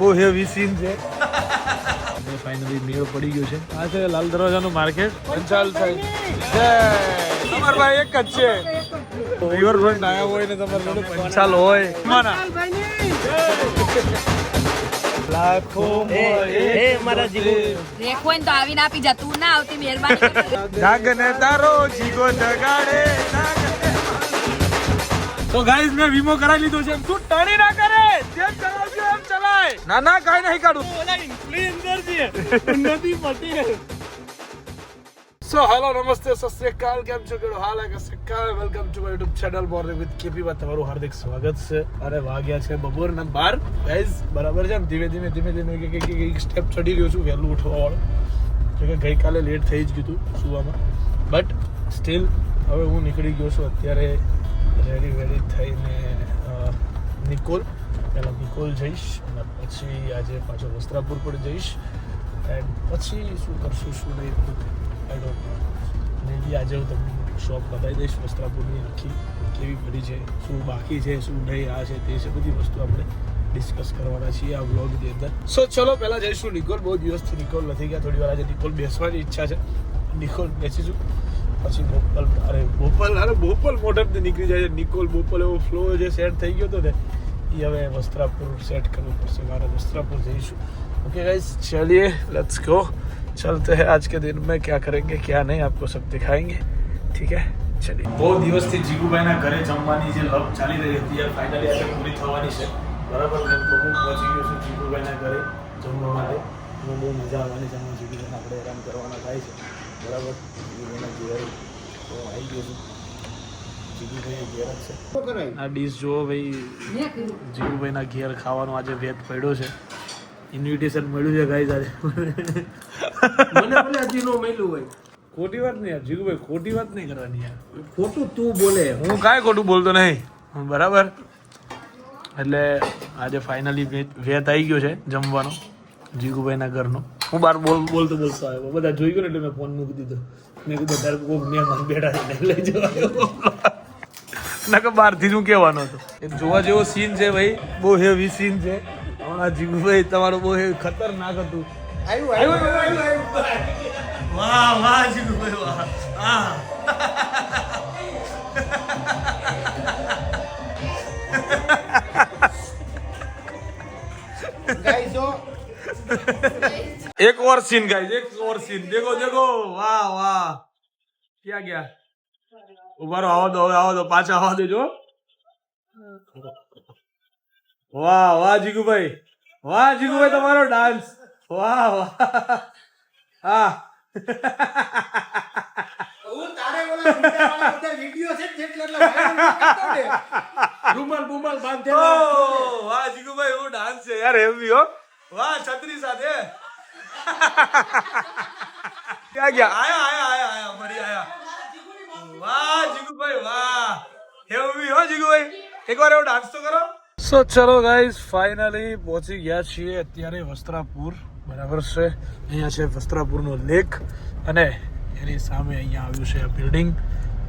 બહુ heavy scene છે. Finally મેળ પડી ગયો છે. આ છે લાલ દરવાજાનું માર્કેટ. પંચાલ સાહેબ જય. તમાર ભાઈ એક જ છે. રિવરફ્રન્ટ આવ્યા હોય ને તમારે જોડે પંચાલ હોય માના લાખો મારા જીગો રેખો તો આવીને આપી જા. તું ના આવતી મહેરબાની. જાગને તારો જીગો જગાડે. તો ગાઈઝ મેં વીમો કરાવી લીધો છે. તું ટણી ના કરે, જેમ ચલાવજો એમ ચલાય. ના ના કાઈ નહીં કાઢું. ઓલા ઇન્ફ્લુએન્સર છે ઉન્નતિ પટેલ. સો હેલો નમસ્તે સત શ્રી અકાલ. કેમ છો? કેવો હાલ હે? સકાલ welcome to my YouTube channel morning with KP માં તમારું હાર્દિક સ્વાગત છે. અરે વાગ્યા છે બપોરના 12 ગાઈઝ બરાબર છે. ધીમે ધીમે એક સ્ટેપ ચડી રહ્યો છું વહેલું ઉઠવા વાળો. કે ગઈકાલે લેટ થઈ જ ગયું હતું સુવામાં, બટ સ્ટીલ હવે હું નીકળી ગયો છું અત્યારે રેડી થઈને નિકોલ. પહેલાં નિકોલ જઈશ અને પછી આજે પાછો વસ્ત્રાપુર પણ જઈશ. એન્ડ પછી શું કરશું શું નહીં આઈ ડોન્ટ નો. મે બી આજે હું તમને શોપ બતાવી દઈશ વસ્ત્રાપુરની આખી કેવી પડી છે, શું બાકી છે, શું નહીં, આ છે તે છે, બધી વસ્તુ આપણે ડિસ્કસ કરવાના છીએ આ વ્લોગની અંદર. સો ચલો પહેલાં જઈશું નિકોલ. બહુ દિવસથી નિકોલ નથી ગયા. થોડી વાર આજે નિકોલ બેસવાની ઈચ્છા છે. નિકોલ બેસીશું પછી બોપલ મોટરથી નીકળી જાય છે. નિકોલ બોપલ એવો ફ્લો જે સેટ થઈ ગયો હતો ને એ હવે વસ્ત્રાપુર સેટ કરવું પડશે. મારે વસ્ત્રાપુર જઈશું. ओके गाइस चलिए लेट्स गो. चलते हैं आज के दिन में क्या करेंगे क्या नहीं आपको सब दिखाएंगे. ठीक है चलिए. બહુ દિવસથી જીગુભાઈના ઘરે જમવાની જે લપ ચાલી રહી હતી એ ફાઇનલી આજે પૂરી થવાની છે. બરાબર ને? તો હું પહોંચી ગયો છું જીગુભાઈના ઘરે જમવા માટે. બહુ મજા આવવાની છે. જીગુભાઈને આપણે હેરાન કરવાના થાય છે. બરાબર? જીગુભાઈના ઘેર તો આવી ગયો છું. જીગુભાઈ ઘેર જ છે. આ ડીશ જુઓ ભાઈ, જીગુભાઈના ઘેર ખાવાનો આજે વેત પડ્યો છે. ઇન્વિટેશન મળ્યું છે ગાઈઝ આજે. મને બોલે હજી નો મળ્યું હોય. ખોટી વાત નહીં યાર જીગુભાઈ, ખોટી વાત નહીં કરવાની યાર. ખોટું તું બોલે. હું કાંઈ ખોટું બોલતો નહીં. બરાબર? એટલે આજે ફાઇનલી વેત આવી ગયો છે જમવાનો જીગુભાઈના ઘરનો. હું બહાર બોલતો આવ્યો. બધા જોઈ ગયો ને એટલે મેં ફોન મૂકી દીધો. મેં કીધું તારે કોક મહેમાન બેઠા છે લઈ જવા. ના કે બહારથી હું કહેવાનો હતો. એક જોવા જેવો સીન છે ભાઈ, બહુ હેવી સીન છે. હમણાં જીગુભાઈ તમારું બહુ ખતરનાક હતું. આવ્યું. વાહ જીગુભાઈ વાહ. एक और सीन गाइस, एक और सीन. देखो वाह क्या गया. ઉભા રહો, આવો દો પાછા આવવા દેજો. વાહ જીગુભાઈ, તમારો ડાન્સ. વાહ હા. હું તારે બોલા બધા વિડિયો છે એટલે રૂમાલ બાંધે. વાહ જીગુભાઈ, હું ડાન્સ છે યાર હેવી હો. વાહ છત્રી સાથે. ક્યાં ગયા? આયા ફરી આયા. વાહ જીગુભાઈ વાહ, હેવી હો જીગુભાઈ. એકવાર એવો ડાન્સ તો કરો. સો ચલો ગાઈઝ ફાઇનલી પહોંચી ગયા છીએ અત્યારે વસ્ત્રાપુર. બરાબર છે? અહીંયા છે વસ્ત્રાપુરનો લેક અને એની સામે અહીંયા આવ્યું છે આ બિલ્ડિંગ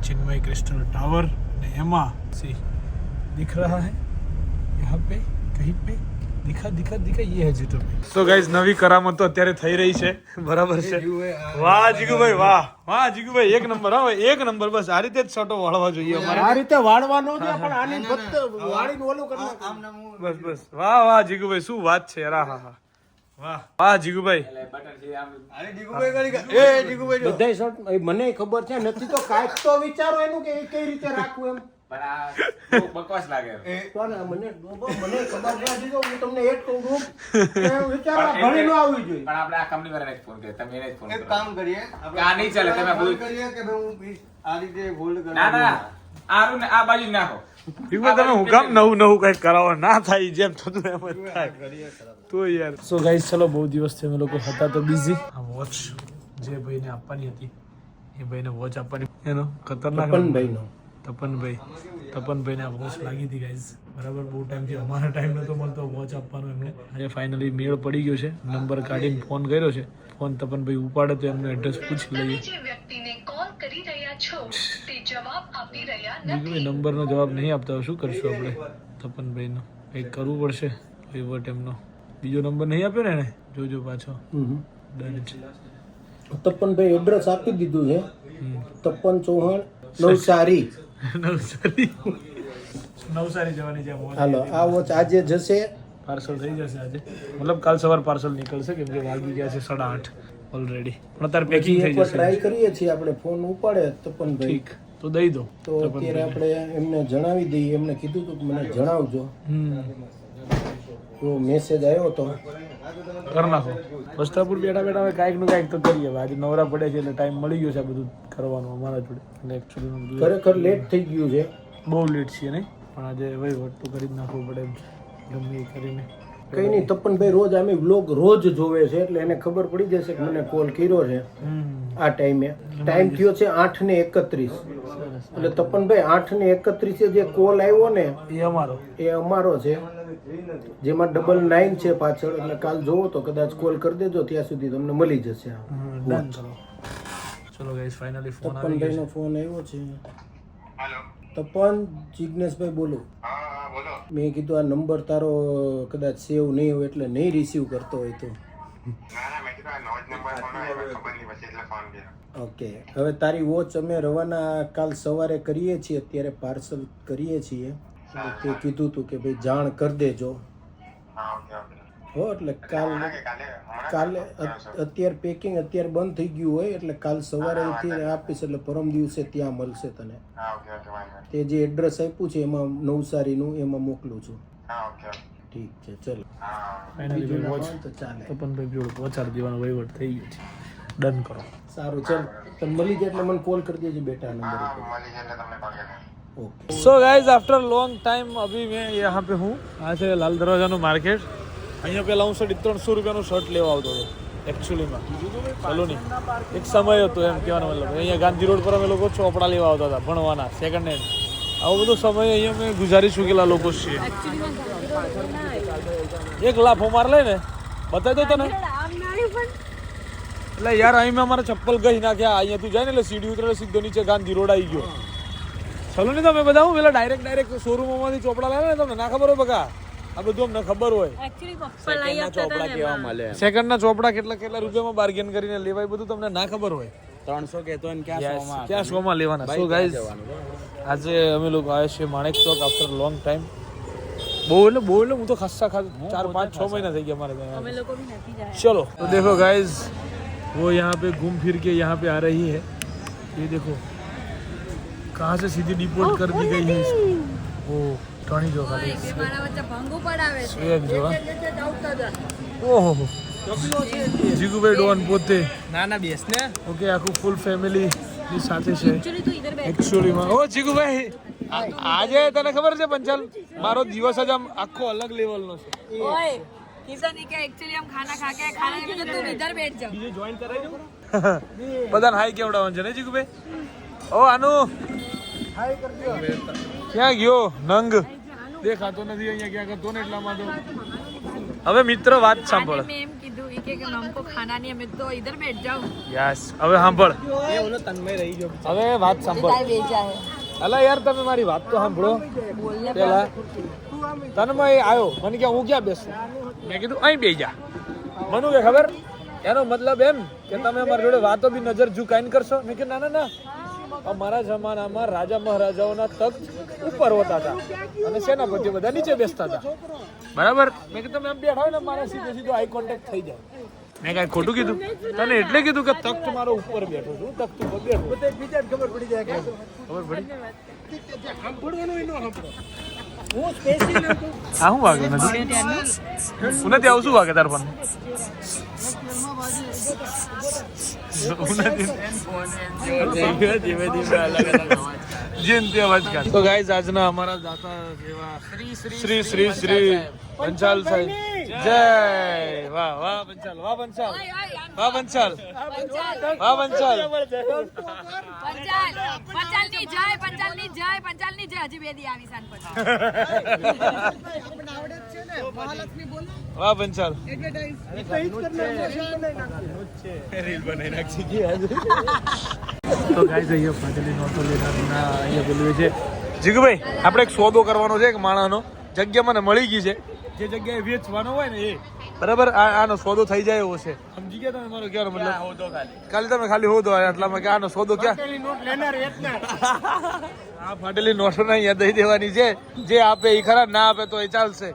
ચિન્મય ક્રિસ્ટલ ટાવર. અને એમાં સી दिख रहा है यहाँ पे कहीं पे दिखा ये है जीतो. સો ગાઈઝ નવી કરામતો અત્યારે થઈ રહી છે. બરાબર છે? વાહ જીગુભાઈ વાહ જીગુભાઈ એક નંબર. હવે એક નંબર. બસ આ રીતે જ છોટો વાળવા જોઈએ અમારે. આ રીતે વાળવાનો છે પણ આની ફક્ત વાળીને ઓલું કરવાનું. બસ વાહ જીગુભાઈ શું વાત છે યાર. વાહ જીગુભાઈ. બધા શોટ મને ખબર છે નથી તો કાંઈક તો વિચારો એનું કે કઈ રીતે રાખવું એમ. બકવાસ લાગે મને ખબર નથી તો હું તમને એક કહું છું કે વિચારો ઘણી નો આવવી જોઈએ. પણ આપણે આ કંપની વાળાને ફોન કર્યો, તમે એને જ ફોન એક કરો. કામ કરીએ કે આ નહીં ચાલે, તમે બધું કરીએ કે ભાઈ હું આ રીતે હોલ્ડ કરું. ના આ બાજુ જ નાખો. જીગુભાઈ તમે હું કામ નવું કઈક કરાવો ના થાય જેમ થતું એમ જ થાય તો યાર. સો ગાઈસ ચલો બહુ દિવસથી અમે લોકો હતા તો બિઝી. આ વોચ જે ભાઈને આપવાની હતી એ ભાઈને વોચ આપવાની એનો ખતરનાક તપનભાઈને આ વોચ લાગી હતી ગાઈઝ. બરાબર? બહુ ટાઈમથી અમારા ટાઈમ નતો મળતો વોચ આપવાનો એમને. આજે ફાઇનલી મેળ પડી ગયો છે. નંબર કાઢીને ફોન કર્યો છે. ફોન તપનભાઈ ઉપાડે તો એમનું એડ્રેસ પૂછી લઈએ. નંબરનો જવાબ નહીં આપતા શું કરશું આપણે? તપનભાઈનો કંઈક કરવું પડશે વહીવટ એમનો. બીજો નંબર નહીં આપ્યો ને એને જોજો પાછો ડન છે તપનભાઈ એડ્રેસ આપી દીધું છે તપન ચૌહાણ નવસારી નવસારી જવાની છે હાલો આ વોચ આજે જશે પાર્સલ થઈ જશે આજે મતલબ કાલ સવાર પાર્સલ નીકળશે કેમ કે વાગી ગયા છે 8:30 ઓલરેડી પણ અત્યારે પેકિંગ થઈ જશે ટ્રાય કરીએ છીએ આપણે ફોન ઉપાડે તપનભાઈ ઠીક તો દઈ દો તો અત્યારે આપણે એમને જણાવી દઈએ એમને કીધું હતું કે મને જણાવજો તો મેસેજ આવ્યો તો કરી નાખો વસ્ત્રાપુર બેઠા બેઠા હવે કાંઈક નું કાંઈક તો કરીએ આજે નવરા પડે છે એટલે ટાઈમ મળી ગયો છે આ બધું કરવાનું અમારા જોડે એટલે એકચ્યુઅલી ખરેખર લેટ થઈ ગયું છે બહુ લેટ છીએ નહીં પણ આજે વહીવટ તો કરી જ નાખવું પડે એમ છે ગમે એ કરીને કઈ નહીં તપનભાઈ રોજ આમે વ્લોગ રોજ જોવે છે એટલે એને ખબર પડી જશે કે મને કોલ કર્યો છે આ ટાઈમે ટાઈમ થયો છે 8:31 એટલે તપનભાઈ 8:31 જે કોલ આવ્યો ને એ અમારો છે જેમાં 999 છે પાછળ એટલે કાલ જોવો તો કદાચ કોલ કરી દેજો ત્યાં સુધી તમને મળી જશે ડન કરો ચલો ગાઈસ ફાઇનલી ફોન આવી ગયો તપનભાઈનો ફોન આવ્યો છે તપન જિગ્નેશભાઈ બોલો મેં કીધું આ નંબર તારો કદાચ સેવ નહીં હોય એટલે નહીં રિસીવ કરતો હોય તો ઓકે હવે તારી વોચ અમે રવાના કાલ સવારે કરીએ છીએ અત્યારે પાર્સલ કરીએ છીએ તે કીધું તું કે ભાઈ જાણ કરી દેજો હો એટલે કાલે અત્યારે પેકિંગ અત્યારે બંધ થઈ ગયું હોય એટલે કાલ સવારે અહીંથી આપીશ એટલે પરમ દિવસે ત્યાં મળશે તને તે જે એડ્રેસ આપ્યું છે એમાં નવસારીનું એમાં મોકલું છું ઠીક છે ચલો ફાઇનલી વોચ તો ચાલે તપનભાઈ જોડે પહોંચાડી દેવાનો વહીવટ થઈ ગયો છે ડન કરો સારું ચાલ તને મળી જાય એટલે મને કોલ કરી દેજે બેટા નંબર ઉપર okay so guys after long time अभी मैं यहाँ पे हूँ આ છે લાલ દરવાજાનું માર્કેટ અહીંયા પહેલાં હું 350 રૂપિયાનું શર્ટ લેવા આવતો હતો એકચ્યુઅલીમાં સલોની એક સમય હતો એમ કહેવાનો મતલબ અહીંયા ગાંધી રોડ પર અમે લોકો ચોપડા લેવા આવતા હતા ભણવાના સેકન્ડ હેન્ડ આવો બધો સમય અહીંયા મેં ગુજારી ચૂકેલા લોકો છીએ એક લાફો માર લે ને બતાવી દો તને એટલે યાર અહીં મેં અમારા ચપ્પલ ગઈ નાખ્યા અહીંયાથી જાય ને એટલે સીડી ઉતરે સીધો નીચે ગાંધી રોડ આવી ગયો ચલો ને તમે બધા હું પેલા ડાયરેક્ટ શોરૂમમાંથી ચોપડા લાવે ને તમને ના ખબર હોય બકા આ બધું અમને ખબર હોય સેકન્ડના ચોપડા કેટલા રૂપિયામાં બાર્ગેન કરીને લેવાય બધું તમને ના ખબર હોય 300 કહેતો ને ક્યાં 100 માં લેવાના સો ગાઈઝ આજે અમે લોકો આવ્યા છીએ Manek Chowk after long time બહુ એટલે હું તો ખાસા 4-5-6 મહિના થઈ ગયા મારે चलो तो देखो गाइज वो यहाँ पे घूम फिर के यहाँ पे आ रही है ये देखो कहाँ से सीधी डिपोर्ट कर दी गई है वो टॉनी जो खाली ओहो જીગુભાઈ ડોન પોતે ના બેસ ને ઓકે આખું ફૂલ ફેમિલી ની સાથે છે એકચ્યુઅલીમાં ઓ જીગુભાઈ આજે તને ખબર છે પંચાલ મારો દિવસ જ આમ આખો અલગ લેવલનો છે ओए किशन ने क्या एक्चुअली हम खाना खा के खाना के तुम इधर बैठ जाओ બીજે જોઈન કરાઈ દઉં બધાને હાઈ કેવડાવવાનું છે ને જીગુભાઈ ઓ આનુ હાય કરજો ક્યાં ગયો નંગ દેખાતો નથી અહીંયા ક્યાં કરતો ને એટલામાં તો હવે મિત્ર વાત સાંભળ मैं एम कीधु ई के हमको खाना नहीं हमें तो इधर बैठ जाओ યસ હવે સાંભળ એ ઓલો તન્મય રહી ગયો હવે વાત સાંભળ भेजा है અલા યાર તમે મારી વાત તો સાંભળો પેલા તન્મય આવ્યો મને કે હું ક્યાં બેસું મેં કીધું અહીં બેસી જા મને કે ખબર એનો મતલબ એમ કે તમે અમારી જોડે વાતો બી નજર ઝુકાઈને કરશો મેં કે ના ના ના અમારા જમાનામાં રાજા મહારાજાઓના તખ્ત ઉપર હોતા હતા અને સેનાપતિઓ બધા નીચે બેસતા હતા બરાબર મેં કીધું તમે એમ બેઠા હોય ને મારા સીધો આઈ કોન્ટેક્ટ થઈ જાય મેં કાંઈ ખોટું કીધું તને એટલે કીધું કે તખ્ત મારો ઉપર બેઠો છું તખ્ત ઉપર બેઠો બીજા ખબર પડી જાય કે ખબર પડી સાંભળવાનું એનો સાંભળો હું સ્પેશિયલ આ શું વાગે નથી હું નથી આવું શું વાગે તાર પણ તો ગાઈઝ આજના અમારા દાતા એવા શ્રી શ્રી શ્રી પંચાલ સાહેબ જય વાહ વાહ પંચાલ વાહ પંચાલ વાહ પંચાલ વાહ પંચાલ पंचाल ની જય હજી બે દી આવી સાન પછી આપણે આવડે જ છે ને મહાલક્ષ્મી બોલો વાહ પંચાલ રીલ બનાવી નાખી તો ગાઈઝ અહીંયા ફાઇનલી નોટો લેના અહીંયા પેલું છે જીગુભાઈ આપણે એક સોદો કરવાનો છે એક માણાનો જગ્યા મને મળી ગઈ છે જે જગ્યાએ વેચવાનો હોય ને એ બરાબર આનો સોદો થઈ જાય એવો છે સમજી ગયા તમે મારો કહેવાનો મતલબ ખાલી તમે ખાલી હોદો એટલામાં કે આનો સોદો ક્યાં આ ફાટેલી નોટો ના અહીંયા દઈ દેવાની છે જે આપે એ ખરા ના આપે તો એ ચાલશે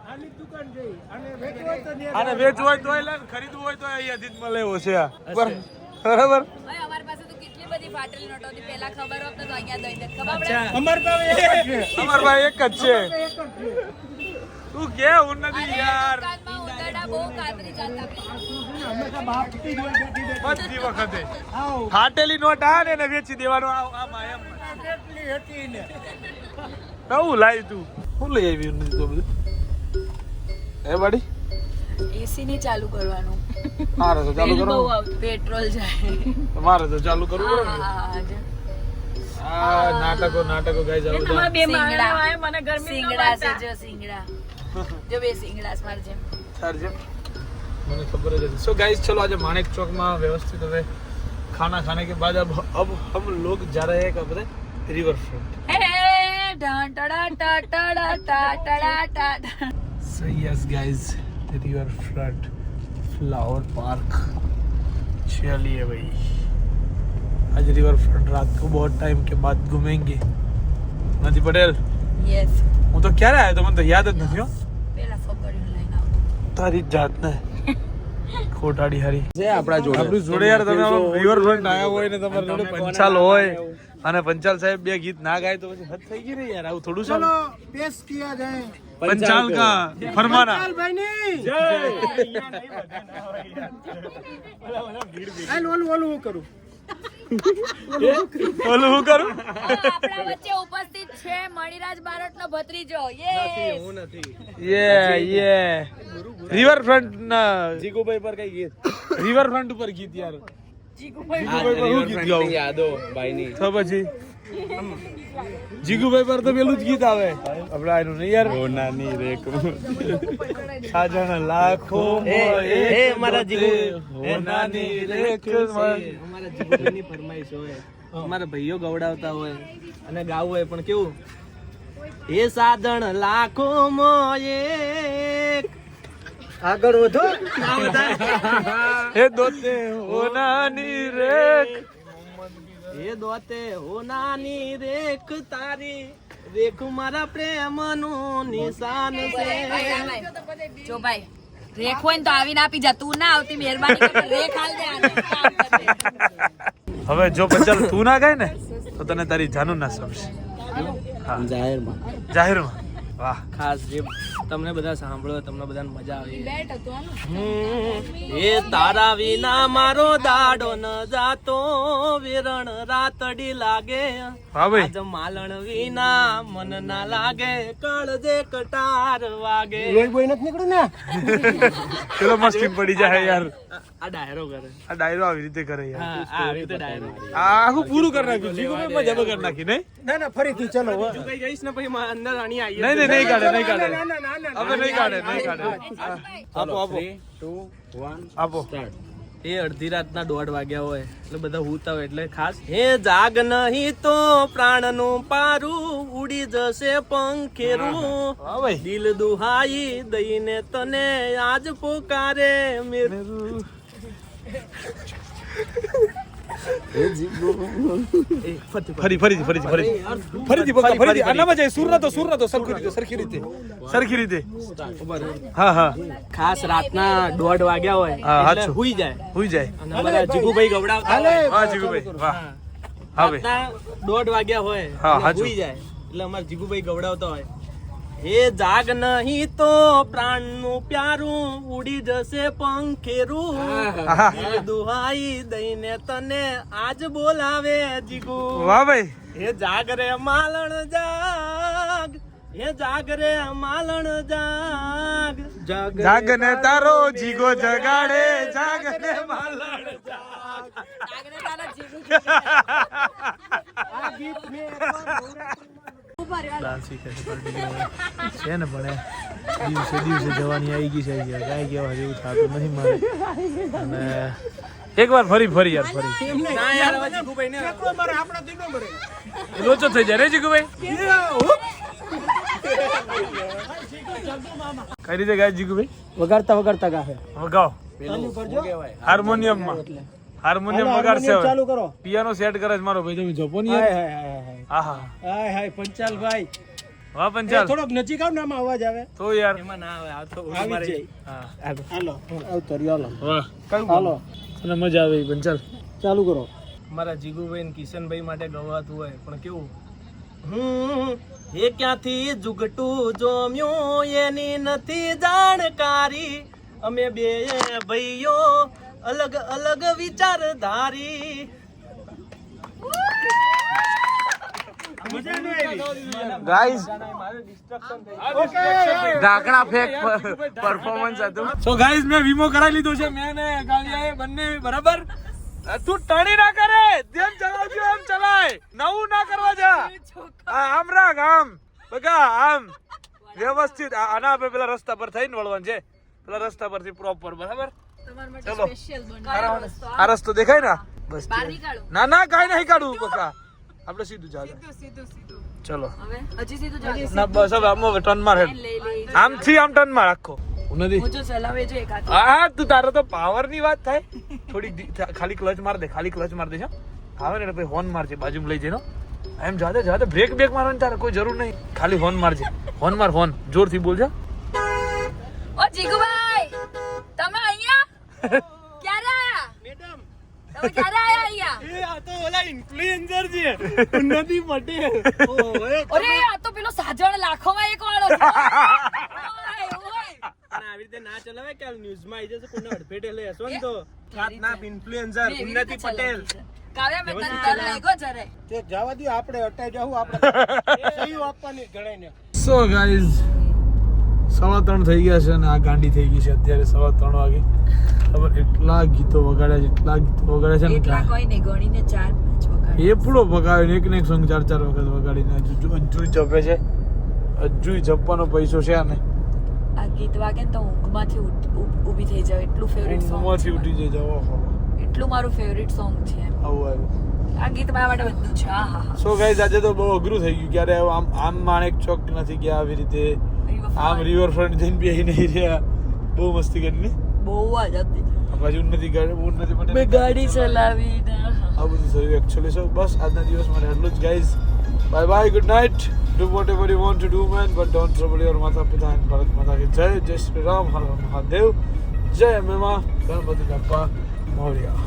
આને વેચવું હોય તો લે ખરીદવું હોય તો અહીંયાથી જ મળે એવો છે આ બરાબર ભાઈ અમારી પાસે તો કેટલી બધી ફાટેલી નોટો હતી પહેલા ખબર હોત ને તો અહીંયા દઈ દે ખબર પડે અમાર ભાઈ એક જ છે તું કે ઉન્નતિ યાર દુકાનમાં ઉંદરડા બહુ કાતરી ચાલતા બધી વખતે ફાટેલી નોટ આ ને એને વેચી દેવાનો આ માયમ નવું લાવી તું શું લઈ આવી ઉન્નતિ તો બધું એ બાડી એસી ની ચાલુ કરવાનું મારે તો ચાલુ બિલ બહુ કરવું આવતું પેટ્રોલ જાય મારે તો ચાલુ કરવું પડે ને હા જો. આ નાટકો ગાઈ જાવ બધા સિંગડા છે જો સિંગડા જો બે સિંગડા માર જેમ ચાર્જ મને ખબર જ હતી સો ગાइस चलो आज माणिक चौक में व्यवस्थित हुए खाना खाने के बाद अब हम लोग जा रहे हैं कब रिवर फ्रंट હે ઢાં ટડા ટા ટડા ટા ટડા ટા So yes guys, the river front flower park चलिए भाई आज रिवर फ्रंट रात को बहुत टाइम के बाद घूमेंगे नदी पटेल યસ હું તો ક્યારે આવ્યો તો મને તો યાદ જ નથી હો પેલા ફકડીને લઈને આવતો તારી જાત ને ખોટાડી હારી છે આપણા જોડે આપણી જોડે યાર તમે રિવર ફ્રન્ટ આવ્યા હોય ને તમારી જોડે પંચાલ હોય અને પંચાલ સાહેબ બે ગીત ના ગાય તો પછી હદ થઈ ગઈ ને યાર આવું થોડું છે पेश किया जाए पंचाल का फरमाना ओलू करूँ બોલું હું કરું આપણા વચ્ચે ઉપસ્થિત છે મણિરાજ બારોટનો ભત્રીજો યસ હું નથી યે રિવર ફ્રન્ટ ના જીગુભાઈ પર કઈ ગીત રિવર ફ્રન્ટ ઉપર ગીત યાર જીગુભાઈ જીગુભાઈ પર હું ગીત ગાઉં યાદો ભાઈની તો પછી જીગુભાઈ પર તો પેલું જ ગીત આવે આપડા એનું નહીં યાર નાની રેક સાજણ લાખો એ મારા જીગુ નાની રેખ અમારા જીગુભાઈની ફરમાઈશ હોય અમારા ભાઈઓ ગવડાવતા હોય અને ગાવું હોય પણ કેવું એ સાધન લાખો માં એક આગળ વધો હે દોતે હોનાની રેખ એ દોતે હોનાની રેખ તારી રેખ મારા પ્રેમનું નિશાન છે જો ભાઈ રેખ હોય ને તો આવીને આપી જા તું ના આવતી મહેરબાની કરીને રેખ હાલ દે આને કામ કર દે હવે જો પંચાલ તું ના ગાય ને તો તને તારી જાનું ના સમજે જાહેરમાં જાહેરમાં વાહ ખાસ જે તમને બધા સાંભળો તમને બધાને મજા આવે બેટ હતું આનું એ તારા વિના મારો દાડો ન જાતો વિરણ રાતડી લાગે હા ભાઈ આજ માલણ વિના મન ના લાગે કળજે કટાર વાગે बोई નથી નીકળ્યું ને ચલો મસ્તી પડી જાય યાર આ ડાયરો કરે આ ડાયરો આવી રીતે કરે યાર હા આ રીતે ડાયરો આ આખું પૂરું કરી નાખ્યું જીગુ ભાઈ મજા કરી નાખી નહીં ના ના ફરીથી ચલો કઈ જઈશ ને પછી અંદર અણી આવી નહીં કાઢે હવે નહીં કાઢે આપો આપો 3, 2, 1 આપો એ અડધી રાતના 1:30 વાગ્યા હોય એટલે બધા હુતા હોય એટલે ખાસ હે જાગ નહીં તો પ્રાણનું પારું ઉડી જશે પંખેરું હા ભાઈ દિલ દુહાઈ દઈને તને આજ પોકારે મેરું ફરીથી આનામાં જાય સુર નતો સરખી રીતે હા હા ખાસ રાતના 1:30 વાગ્યા હોય હા, એટલે હાચું. હુઈ જાય હુઈ જાય અને અમારા જીગુભાઈ ગવડાવતા હોય. વાહ જીગુભાઈ વાહ હા ભાઈ રાતના 1:30 વાગ્યા હોય હા, એટલે હાચું. હુઈ જાય એટલે અમારા જીગુભાઈ ગવડાવતા હોય હે જાગ નહીં તો પ્રાણનું પ્યારું ઉડી જશે પંખેરું આહા. દિલ દુહાઈ દઈને તને આજ બોલાવે જીગુ વાહ ભાઈ હે જાગ રે માલણ જાગ હે જાગ રે માલણ જાગ જાગને તારો જીગો જગાડે જાગને માલણ આગળ તારા જીગુ ડાન્સ શીખે છે ને પણ દિવસે જવાની આવી ગઈ છે કાંઈ કહેવા જેવું થતું નથી મારે અને એકવાર ફરી યાર ના યાર હવે જીગુભાઈ ને લોચો થઈ જાય રે જીગુભાઈ કઈ રીતે ગાય જીગુભાઈ? વગાડતા વગાડતા ગાહે. ગાઓ ચાલુ કરજો. હાર્મોનિયમ માં. હાર્મોનિયમ વગાડશે હવે. ચાલુ કરો. પિયાનો સેટ કરે છે મારો ભાઈ, તમે જોપો નહીં. હાય હાય હાય હાય. આહા હાય હાય પંચાલભાઈ. વાહ પંચાલ. થોડોક નજીક આવ ને આમાં અવાજ આવે. તો યાર એમાં ના આવે આ તો આવી જાય. હા હાલો આવતો રહ્યો હાલો. વાહ હાલો અને મજા આવે ઈ પંચાલ. ચાલુ કરો. મારા જીગુભાઈ ને કિશનભાઈ માટે ગવાતું હોય પણ કેવું એ ક્યાંથી જુગટું જોમ્યું એની નથી જાણકારી અમે બે ભાઈઓ અલગ અલગ વિચારધારી ગાઈસ ઢાંકણા ફેક પરફોર્મન્સ હતું. સો ગાઈસ મેં વીમો કરાવી લીધો છે, મેં ને કાલિયાએ બંને બરાબર. તું ટણી ના કરે, જેમ ચલાવજો એમ ચલાય, નવું ના કરવા જા. આમ રાખ, આમ બગા, આમ વ્યવસ્થિત. આના આપણે પેલા રસ્તા પર થઈને વળવાનું છે, પેલા રસ્તા પરથી પ્રોપર બરાબર. ચલો આ રસ્તો દેખાય ને બસ. બહાર નીકાળો. ના ના કાઈ નહીં કાઢવું બકા, આપણે સીધું ચાલે. ચલો હવે હજી સીધું ચાલે. ના બસ હવે આમ ટર્ન માર હેડ. લઈ લઈ આમથી આમ ટર્ન માર આખો નથી. હું જો ચલાવે જો એક હાથ. હા તું તારો તો પાવર ની વાત થાય. થોડી ખાલી ક્લચ માર દે, ખાલી ક્લચ માર દે છે. આવે ને પછી હોર્ન મારજે, બાજુમાં લઈ જઈને એમ જાતે જાતે બ્રેક બ્રેક મારવાની તારે કોઈ જરૂર નહીં. ખાલી હોર્ન મારજે, હોર્ન માર, હોર્ન જોરથી બોલજો. ઓ જીગુભાઈ તમે અહીંયા ક્યારે આયા? મેડમ તમે ક્યારે આયા અહીંયા? એ આ તો ઓલા ઇન્ફ્લુએન્સર છે ઉન્નતિ પટેલ. અરે આ તો પેલો સાજણ લાખોમાં એક વાળો છે. ઓય, ઓય. અને આવી રીતે ના ચલાવે કે ન્યૂઝમાં આવી જશે કોને અડફેટે લે હસો ને તો ખાતના ઇન્ફ્લુએન્સર મેં એવી ઉન્નતિ રીતે પટેલ. ચલાવી છે. કાવ્યા મેં તને ડર લાગ્યો જરે. તે જવા દો, આપણે હટાઈ જાવું. આપણે સહી આપવાની ગણાઈને. સો ગાઈઝ 3:15 થઈ ગયા છે અને આ ગાંડી થઈ ગઈ છે અત્યારે 3:15 વાગે. ખબર એટલા ગીતો વગાડ્યા છે, એટલા ગીતો વગાડ્યા છે એટલા ને કોઈ નહીં, ગણીને 4 5 વગાડ. એ પૂરો પકાવે ને એક ને એક સોંગ 4 વખત વગાડીને હજુ જપે છે. હજુ જપવાનો પૈસો છે ને આ ગીત વાગે ને તો ઊંઘમાંથી ઊભી થઈ જાવ, એટલું ફેવરિટ સોંગ ઊંઘમાંથી ઉઠી જાય જવા. એટલું મારું ફેવરિટ સોંગ છે. આવું આવ્યું. આ ગીત મારા માટે બધું છે. હા હા સો ગાઈઝ આજે તો બહુ અઘરું થઈ ગયું. ક્યારે આમ આમ માણેક ચોક નથી ગયા આવી રીતે, આમ રિવરફ્રન્ટ જઈને બેહી નહીં રહ્યા. બહુ મસ્તી કરીને બહુ જ હતી. પછી ઉન્નતિ પટેલ મેં ગાડી ચલાવી ને આ બધું થયું એકચ્યુઅલી. સો બસ આજના દિવસ માટે એટલું જ guys. Bye bye, good night. Do vote ever you want to do man, but don't trouble your માતા પિતા એન્ડ ભારત માતા કી જય. જય શ્રી રામ, હર હર મહાદેવ, જય મેમા, ગણપતિ બાપ્પા મોર્યા.